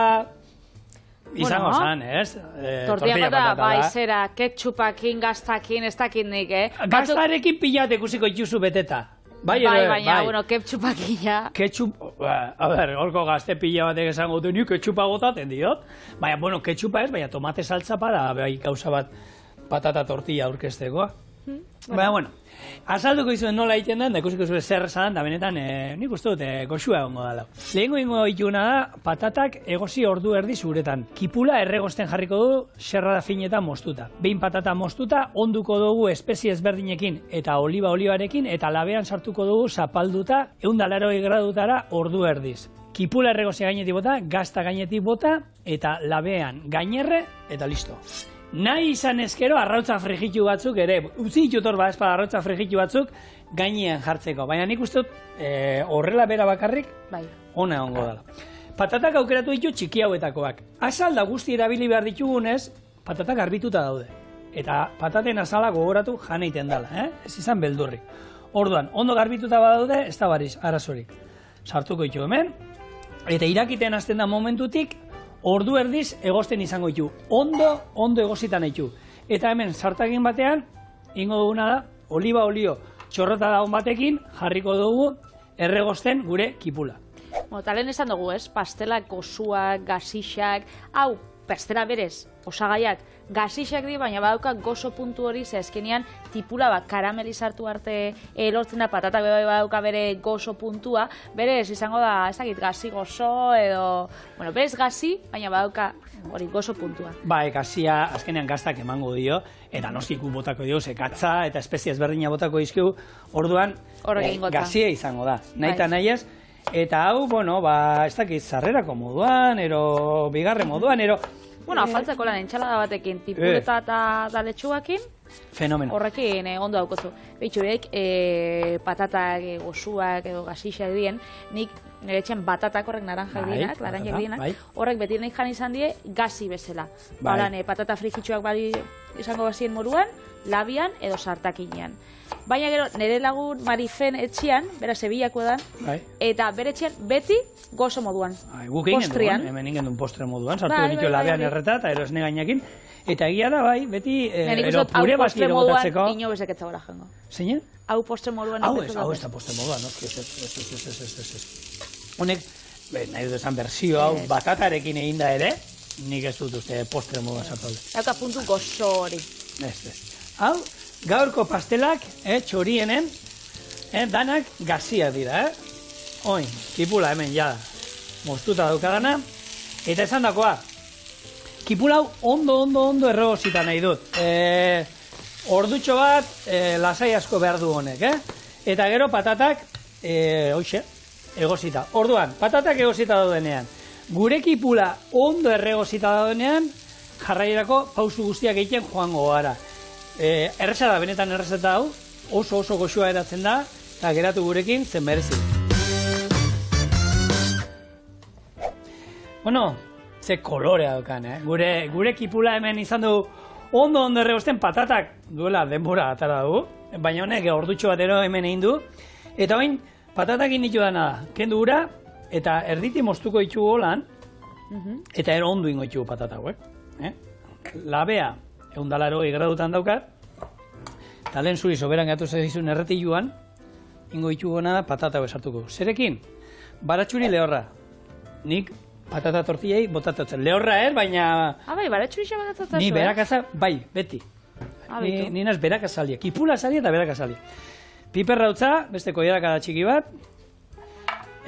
B: izango zan, ez?
A: Tortilla patata, bai, zera, ketchupakin, gaztakin, ez dakit nik,
B: Gaztarekin pilat ikusiko ituzu beteta. Bai,
A: baina, bueno, ketchupakin, ja.
B: Ketchup, a ber, horko gazte pila batek esango du, ni ketchupa gotaten diot. Baina, bueno, ketchupa ez, baina tomate saltza para, bai, gauza bat patata tortilla aurkeztekoa. Baina, bueno, azalduko izuen nola egiten den, da ikusiko zuen zer esan, da benetan, nik uste dut, goxua egongo dala. Lehengo ingo dituna da, patatak egosi ordu erdi zuretan. Kipula erregosten jarriko du, serrada finetan moztuta. Behin patata moztuta, onduko dugu espezie ezberdinekin eta olibarekin, eta labean sartuko dugu zapalduta, 180 gradutara ordu erdiz. Kipula erregosia gainetik bota, gazta gainetik bota, eta labean gainerre, eta listo. Nahi izan ezkero arrautza frijitu batzuk ere, utzi ditut hor espada arrautza frijitu batzuk gainean jartzeko, baina nik uste dut horrela bera bakarrik ona egongo dela. Patatak aukeratu ditu txiki hauetakoak. Azalda guzti erabili behar ditugunez, patatak garbituta daude. Eta pataten azala gogoratu jan egiten dela, ez izan beldurrik. Orduan, ondo garbituta badaude, ez da bariz, arazorik. Sartuko ditu hemen, eta irakiten hasten da momentutik, ordu erdiz egosten izango ditu. Ondo egozitan ditu. Eta hemen sartagin batean, ingo duguna da, oliba olio txorrota daun batekin, jarriko dugu erregosten gure kipula.
A: Talen esan dugu, ez? Pastelak, gozuak, gasixak, hau, pastela berez, osagaiak, gasixak di, baina badauka gozo puntu hori, ze azkenean tipula bat karamelizartu arte lortzen da, patatak badauka bere gozo puntua, berez izango da, ez dakit, gazi gozo edo, bueno, berez gazi, baina badauka hori gozo puntua.
B: Bai, gazia azkenean gaztak emango dio, eta noskiku botako dio, zekatza eta espezie ezberdina botako dizkigu, orduan gazia izango da, nahi eta nahi ez. Eta hau, bueno, ez dakit, zarrerako moduan, ero bigarren moduan, ero...
A: Bueno, afaltzeko lan entxalada batekin, tipuleta eta letxuakin,
B: fenomeno.
A: Horrekin ondo daukozu. Behitxurek, patatak, gozuak edo gasixak dien, nik nire etxean batatak horrek naranjak dienak, laranjak dienak, horrek beti nahi jan izan die gazi bezala. Balan, patata frijitxuak bali izango bazien moruan, labian edo sartakinean. Baina gero, nire lagun Marifen etxean, bera Sevillako edan, eta bere etxean beti gozo moduan.
B: Guk egin duen, hemen ingen duen postre moduan, sartu ditu labean erreta eta erosne gainakin. Eta egia da bai, beti pure bati erogotatzeko.
A: Hau postre moduan, ino bezak etzagora jango.
B: Zeine?
A: Hau postre moduan.
B: Hau ez da postre moduan, ez. Honek, nahi dut esan berzio hau, batatarekin egin da ere, nik ez dut uste postre moduan sartu.
A: Hauka puntu gozo hori.
B: Hau, gaurko pastelak, txorienen, danak gazia dira, Oin, kipula hemen jada, moztuta daukadana, eta esan dakoa, kipula hau ondo erregozita nahi dut. Ordutxo bat, lasai asko behar du honek, Eta gero patatak, hoxe, egozita. Orduan, patatak egozita daudenean, gure kipula ondo erregozita daudenean, jarraierako pausu guztiak egiten joango gara. Erreza da, benetan errezeta hau, oso goxua eratzen da, eta geratu gurekin zen merezi. Bueno, ze kolorea dukan, Gure kipula hemen izan du ondo erregosten patatak duela denbora atara dugu, baina honek ordutxo batero hemen egin du. Eta bain, patatak initu dana da, kendu gura, eta erditi moztuko ditugu holan, eta ero ondo ingo ditugu patatak, Labea, 180 gradutan daukat, eta lehen zuri soberan gatu zezizun erretiluan, ingo ditugu gana patatak esartuko. Zerekin? Baratxuri lehorra. Nik patata tortillei botatatzen. Lehorra baina...
A: Bai, baratxuri xa botatatzen.
B: Ni berakazal, bai, beti. Ni naz berakazalia. Kipula zalia eta berakazalia. Piperra utza, beste koierakada txiki bat.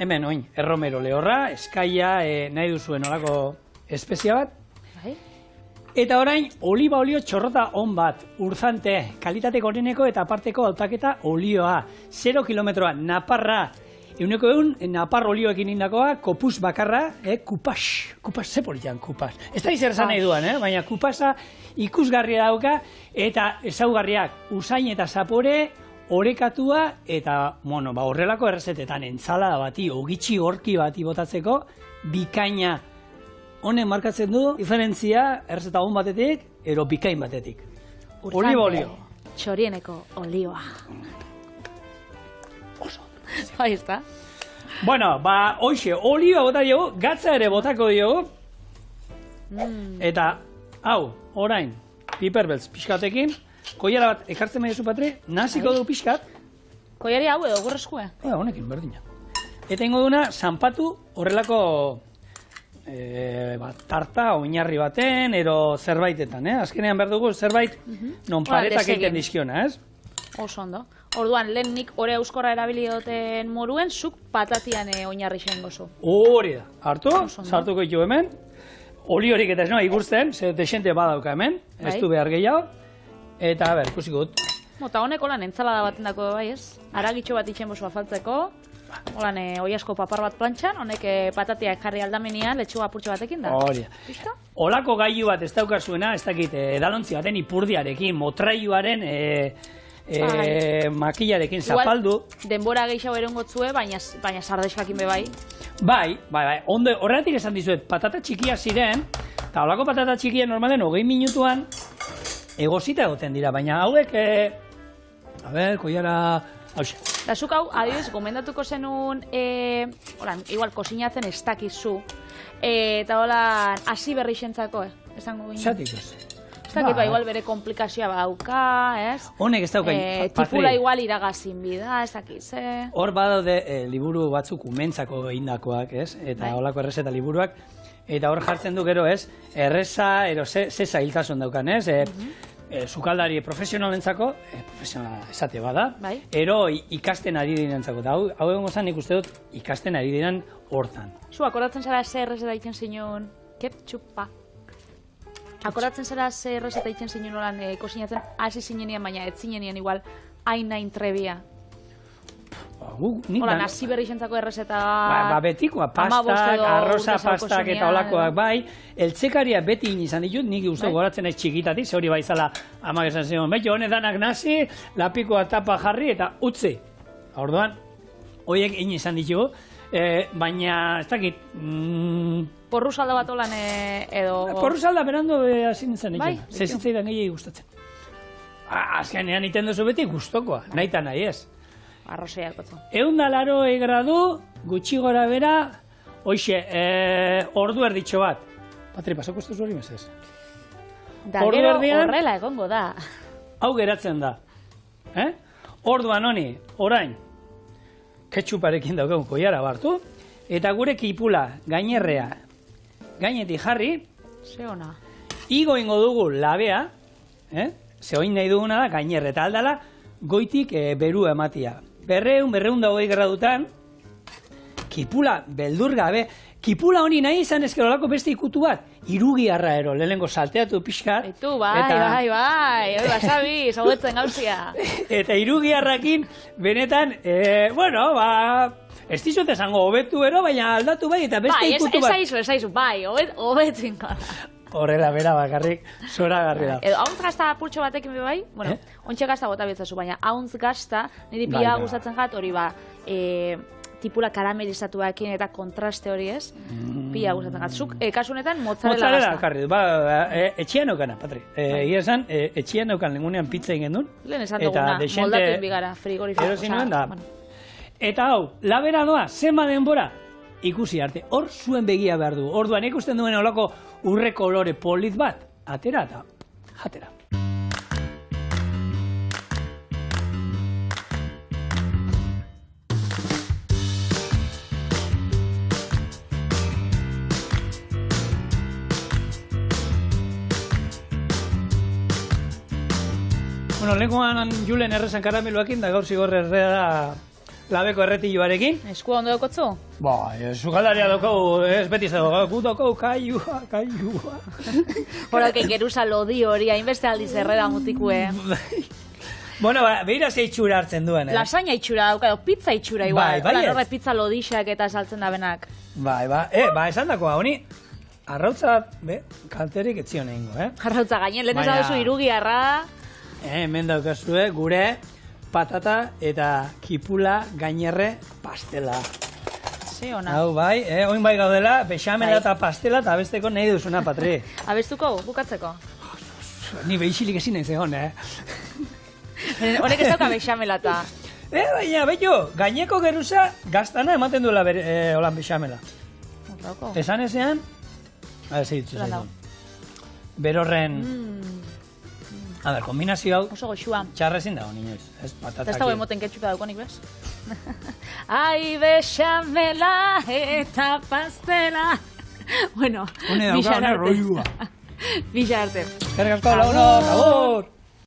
B: Hemen, oin, erromero lehorra, eskaia, nahi duzuen olako espezia bat. Eta orain, oliba olio txorrota on bat, urzante, kalitate goreneko eta aparteko hautaketa olioa, 0 kilometroa, naparra, euneko napar olioekin indakoa, kopuz bakarra, kupas, ze politian kupas. Ez da izer zan nahi duan, baina kupasa ikusgarria dauka, eta ezaugarriak usain eta zapore, orekatua, eta, horrelako errezetetan entzalada bati, ogitxi horki bati botatzeko, bikaina. Honen markatzen du, diferentzia, errezeta on batetik, ero bikain batetik. Oliba olio.
A: Txorieneko olioa.
B: Oso.
A: Bai, ez da?
B: Bueno, hoxe, olioa bota diogu, gatza ere botako diogu. Eta, hau, orain, piperbeltz pixkatekin, koiara bat ekartzen maizu, Patri, naziko du pixkat.
A: Koiari hau edo, gurreskue?
B: Honekin, berdina. Eta ingo duna, zanpatu horrelako tarta oinarri baten, ero zerbaitetan, Azkenean behar dugu zerbait non paretak egiten dizkiona, ez?
A: Oso ondo. Orduan, lehen nik ore euskorra erabili duten moruen, zuk patatian oinarri xein gozu.
B: Hori da. Hartu, sartuko ditu hemen. Oli horik eta ez noa igurzten, ze desente badauka hemen, ez du behar gehiago. Eta, ikusiko dut.
A: Eta honek holan entzalada baten dako bai ez? Aragitxo bat itxen bozu afaltzeko. Holan, oiasko papar bat plantxan, honek patatiak jarri aldamenean, letxuga apurtxo batekin da.
B: Hori da. Olako gailu bat ez daukazuena, ez dakit, edalontzi baten ipurdiarekin, motrailuaren makillarekin zapaldu.
A: Denbora gehiago erongotzue, baina sardeskakin be bai.
B: Bai. Horregatik esan dizuet, patata txikia ziren, eta olako patata txikia normalen 20 minutuan egozita egoten dira, baina hauek, koiara, hauxe.
A: Da zuk hau, adibidez, gomendatuko zenun, igual kosinatzen ez dakizu, eta hola, hasi berri xentzako, esango ginen.
B: Zatik ez.
A: Ez dakit, igual bere komplikazioa badauka, ez?
B: Honek ez dauka,
A: tipula igual iragazin bida, ez dakit, ze?
B: Hor badaude liburu batzuk umentzako egindakoak, ez? Eta holako errezeta liburuak, eta hor jartzen du gero, ez? Erreza, ze zailtasun daukan, ez? Sukaldari profesionalentzako, profesionala esate bada, ero ikasten ari direnentzako. Hau egon gozan nik uste dut ikasten ari diren hortan.
A: Zu, akordatzen zara ze errezeta ditzen zinun, ketchupa. Akordatzen zara ze errezeta ditzen zinun holan kosinatzen, hasi zinenian, baina ez zinenian igual hain trebia. Hola, nasi berri xentzako errezeta...
B: Betikoa, pastak, arroza pastak eta olakoak bai. Eltzekaria beti izan ditut, nik uste goratzen ez txikitatik, ze hori bai zala amak esan zion. Betxo, honedanak nasi, lapikoa tapa jarri eta utzi. Orduan, horiek izan ditugu, baina ez dakit...
A: Porru salda bat olan edo...
B: Porru salda berando hasi nintzen egin. Zezitzaidan gehiagi gustatzen. Azkenean iten duzu beti gustokoa, nahi eta nahi ez.
A: Arrozeak batzu.
B: 180 gradu, gutxi gora bera, hoxe, ordu erditxo bat. Patri, pasako ez duzu hori mesez?
A: Da, gero horrela egongo da.
B: Hau geratzen da. Orduan honi, orain, ketxuparekin daukagun koiara bartu, eta gure kipula gainerrea gainetik jarri,
A: ze ona.
B: Igo ingo dugu labea, ze oin nahi duguna da gainerre, eta aldala goitik berua ematia. 200-220 gradutan, kipula beldur gabe, kipula honi nahi izan ezkerolako beste ikutu bat, irugiarra ero, lehenengo salteatu pixkat.
A: Etu, bai, hori basabi, zaudetzen gauzia.
B: Eta irugiarrakin, benetan, ez dizut esango hobetu ero, baina aldatu bai, eta beste ikutu bat.
A: Ez aizu, bai, hobetu ingo.
B: Horrela, bera bakarrik, zoragarri da.
A: Edo, hauntz gazta pultxo batekin be bai, bueno, ontxe gazta bota betzazu, baina hauntz gazta, niri pila gustatzen jat, hori tipula karamelizatuakin eta kontraste hori ez, pila gustatzen jat. Zuk, kasunetan, mozzarella gazta.
B: Mozzarella, etxian eukana, Patri. Egia esan, etxian eukan lengunean pizza egin duen.
A: Lehen esan duguna, moldatu inbigara, frigorifiko.
B: Eta hau, labera doa, zenba denbora, ikusi arte, hor zuen begia behar du. Orduan ikusten duen olako urre kolore polit bat, atera eta jatera. Bueno, lehenkoan Julen errezan karameloakin, da gaur zigor errea da labeko erretiluarekin.
A: Eskua ondo daukotzu?
B: Bai, sukaldaria daukagu, ez beti zago, gu daukagu kailua.
A: Horak geruza lodi hori, hainbeste aldiz erreda mutikue.
B: Bueno, behira ze itxura hartzen duen,
A: Lasaña itxura dauka, pizza itxura igual.
B: Bai,
A: Horre pizza lodixak eta saltzen da benak.
B: Bai, esan dakoa, honi, arrautza, kalterik etzion egingo,
A: Arrautza gainen, lehen esan duzu irugiarra.
B: Hemen daukazue, gure patata eta kipula gainerre pastela.
A: Ze ona.
B: Hau bai, oin bai gaudela, bexamela eta pastela eta abesteko nahi duzuna, Patri.
A: Abestuko, bukatzeko?
B: Ni behixilik ezin nahi zegoen,
A: Honek ez dauka bexamela eta...
B: Baina, bello, gaineko geruza gaztana ematen duela holan bexamela. Esan ezean, segitzu zaitu. Berorren... A ber, kombinazio hau...
A: Oso goxua.
B: Txarrezin dago, niñoiz. Ez patatak.
A: Ez dago emoten ketxuka daukonik, bez? Ai, bexamela eta pastela. Bueno,
B: Hone dauka, hone roiua.
A: Bixa arte.
B: Eskerrik asko, lagunok, agur!